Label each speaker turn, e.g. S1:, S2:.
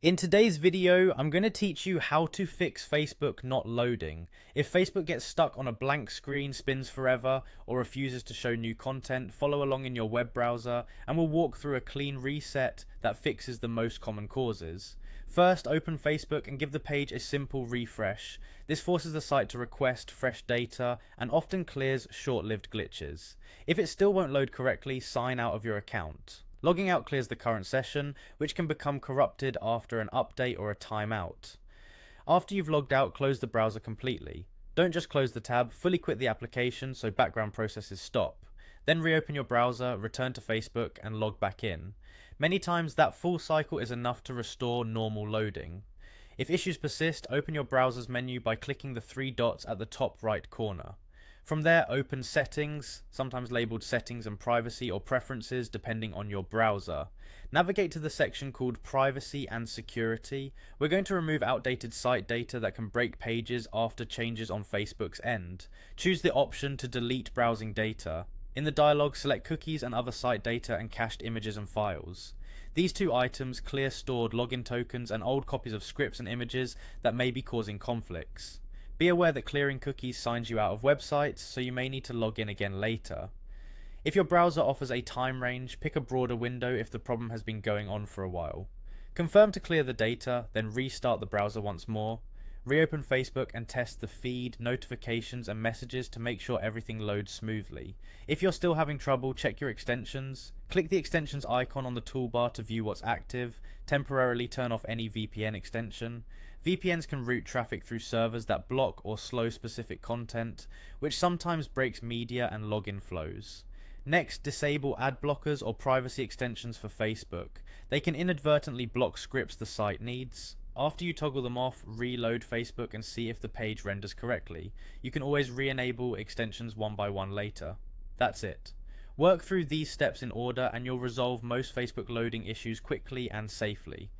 S1: In today's video, I'm going to teach you how to fix Facebook not loading. If Facebook gets stuck on a blank screen, spins forever, or refuses to show new content, follow along in your web browser and we'll walk through a clean reset that fixes the most common causes. First, open Facebook and give the page a simple refresh. This forces the site to request fresh data and often clears short-lived glitches. If it still won't load correctly, sign out of your account. Logging out clears the current session, which can become corrupted after an update or a timeout. After you've logged out, close the browser completely. Don't just close the tab, fully quit the application so background processes stop. Then reopen your browser, return to Facebook, and log back in. Many times that full cycle is enough to restore normal loading. If issues persist, open your browser's menu by clicking the three dots at the top right corner. From there, open Settings, sometimes labeled Settings and Privacy or Preferences depending on your browser. Navigate to the section called Privacy and Security. We're going to remove outdated site data that can break pages after changes on Facebook's end. Choose the option to delete browsing data. In the dialog, select cookies and other site data and cached images and files. These two items clear stored login tokens and old copies of scripts and images that may be causing conflicts. Be aware that clearing cookies signs you out of websites, so you may need to log in again later. If your browser offers a time range, pick a broader window if the problem has been going on for a while. Confirm to clear the data, then restart the browser once more. Reopen Facebook and test the feed, notifications and messages to make sure everything loads smoothly. If you're still having trouble, check your extensions. Click the extensions icon on the toolbar to view what's active. Temporarily turn off any VPN extension. VPNs can route traffic through servers that block or slow specific content, which sometimes breaks media and login flows. Next, disable ad blockers or privacy extensions for Facebook. They can inadvertently block scripts the site needs. After you toggle them off, reload Facebook and see if the page renders correctly. You can always re-enable extensions one by one later. That's it. Work through these steps in order and you'll resolve most Facebook loading issues quickly and safely.